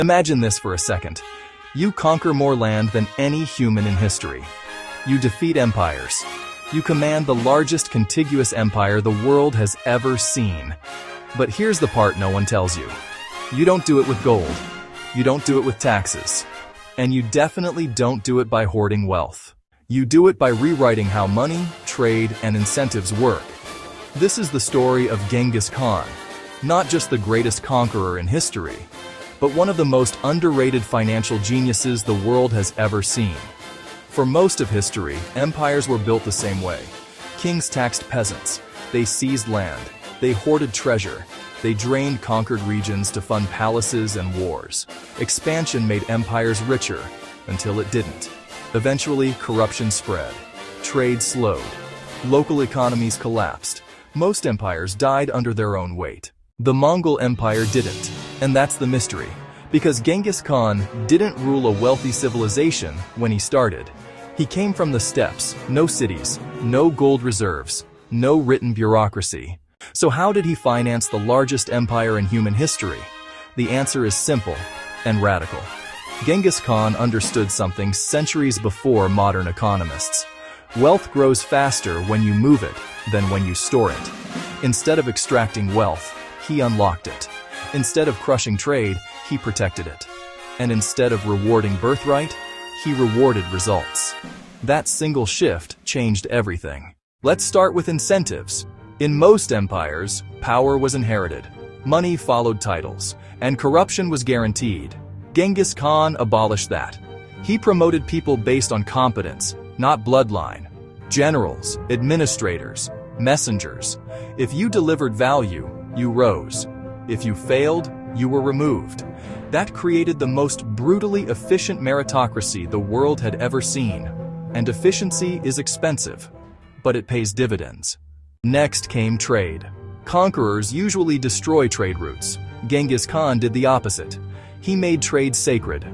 Imagine this for a second. You conquer more land than any human in history. You defeat empires. You command the largest contiguous empire the world has ever seen. But here's the part no one tells you. You don't do it with gold. You don't do it with taxes. And you definitely don't do it by hoarding wealth. You do it by rewriting how money, trade, and incentives work. This is the story of Genghis Khan, not just the greatest conqueror in history, but one of the most underrated financial geniuses the world has ever seen. For most of history, empires were built the same way. Kings taxed peasants. They seized land. They hoarded treasure. They drained conquered regions to fund palaces and wars. Expansion made empires richer, until it didn't. Eventually, corruption spread. Trade slowed. Local economies collapsed. Most empires died under their own weight. The Mongol Empire didn't, and that's the mystery. Because Genghis Khan didn't rule a wealthy civilization when he started. He came from the steppes, no cities, no gold reserves, no written bureaucracy. So how did he finance the largest empire in human history? The answer is simple and radical. Genghis Khan understood something centuries before modern economists. Wealth grows faster when you move it than when you store it. Instead of extracting wealth, he unlocked it. Instead of crushing trade, he protected it. And instead of rewarding birthright, he rewarded results. That single shift changed everything. Let's start with incentives. In most empires, power was inherited. Money followed titles, and corruption was guaranteed. Genghis Khan abolished that. He promoted people based on competence, not bloodline. Generals, administrators, messengers. If you delivered value, you rose. If you failed, you were removed. That created the most brutally efficient meritocracy the world had ever seen. And efficiency is expensive, but it pays dividends. Next came trade. Conquerors usually destroy trade routes. Genghis Khan did the opposite. He made trade sacred.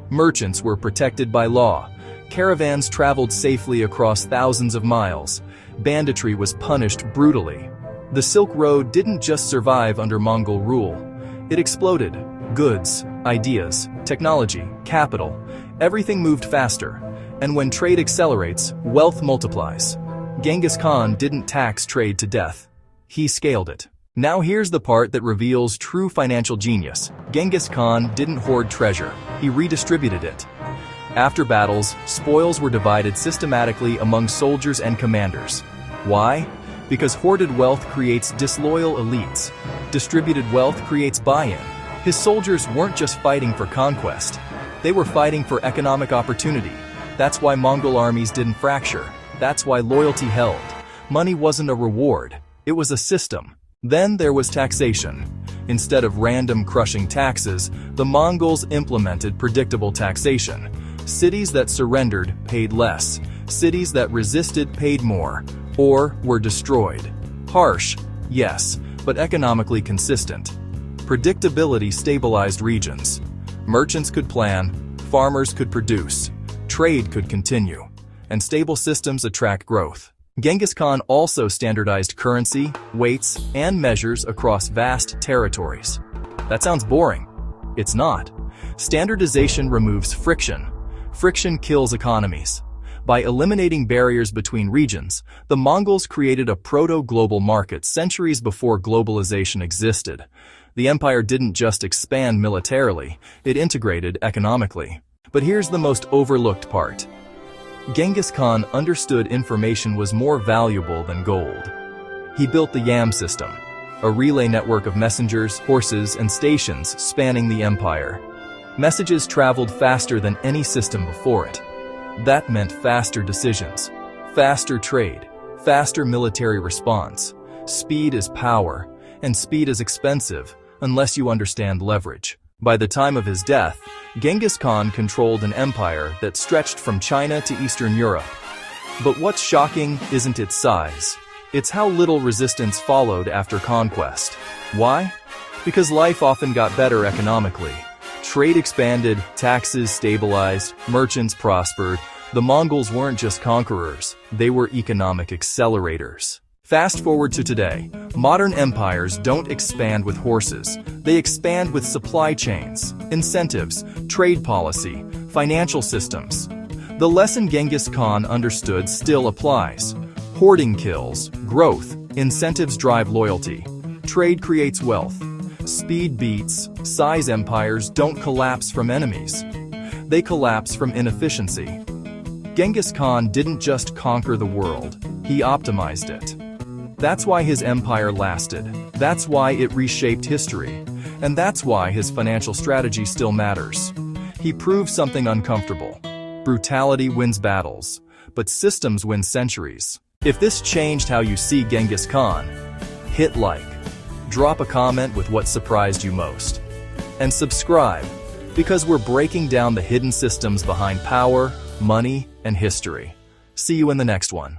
Merchants were protected by law. Caravans traveled safely across thousands of miles. Banditry was punished brutally. The Silk Road didn't just survive under Mongol rule. It exploded. Goods, ideas, technology, capital, everything moved faster. And when trade accelerates, wealth multiplies. Genghis Khan didn't tax trade to death. He scaled it. Now here's the part that reveals true financial genius. Genghis Khan didn't hoard treasure. He redistributed it. After battles, spoils were divided systematically among soldiers and commanders. Why? Because hoarded wealth creates disloyal elites. Distributed wealth creates buy-in. His soldiers weren't just fighting for conquest. They were fighting for economic opportunity. That's why Mongol armies didn't fracture. That's why loyalty held. Money wasn't a reward. It was a system. Then there was taxation. Instead of random crushing taxes, the Mongols implemented predictable taxation. Cities that surrendered paid less. Cities that resisted paid more, or were destroyed. Harsh, yes, but economically consistent. Predictability stabilized regions. Merchants could plan, farmers could produce, trade could continue, and stable systems attract growth. Genghis Khan also standardized currency, weights, and measures across vast territories. That sounds boring. It's not. Standardization removes friction. Friction kills economies. By eliminating barriers between regions, the Mongols created a proto-global market centuries before globalization existed. The empire didn't just expand militarily, it integrated economically. But here's the most overlooked part. Genghis Khan understood information was more valuable than gold. He built the Yam system, a relay network of messengers, horses, and stations spanning the empire. Messages traveled faster than any system before it. That meant faster decisions, faster trade, faster military response. Speed is power, and speed is expensive unless you understand leverage. By the time of his death, Genghis Khan controlled an empire that stretched from China to Eastern Europe. But what's shocking isn't its size. It's how little resistance followed after conquest. Why? Because life often got better economically. Trade expanded, taxes stabilized, merchants prospered. The Mongols weren't just conquerors, they were economic accelerators. Fast forward to today. Modern empires don't expand with horses. They expand with supply chains, incentives, trade policy, financial systems. The lesson Genghis Khan understood still applies. Hoarding kills, growth, incentives drive loyalty. Trade creates wealth. Speed beats, size empires don't collapse from enemies. They collapse from inefficiency. Genghis Khan didn't just conquer the world, he optimized it. That's why his empire lasted. That's why it reshaped history. And that's why his financial strategy still matters. He proved something uncomfortable. Brutality wins battles, but systems win centuries. If this changed how you see Genghis Khan, hit like. Drop a comment with what surprised you most. And subscribe, because we're breaking down the hidden systems behind power, money, and history. See you in the next one.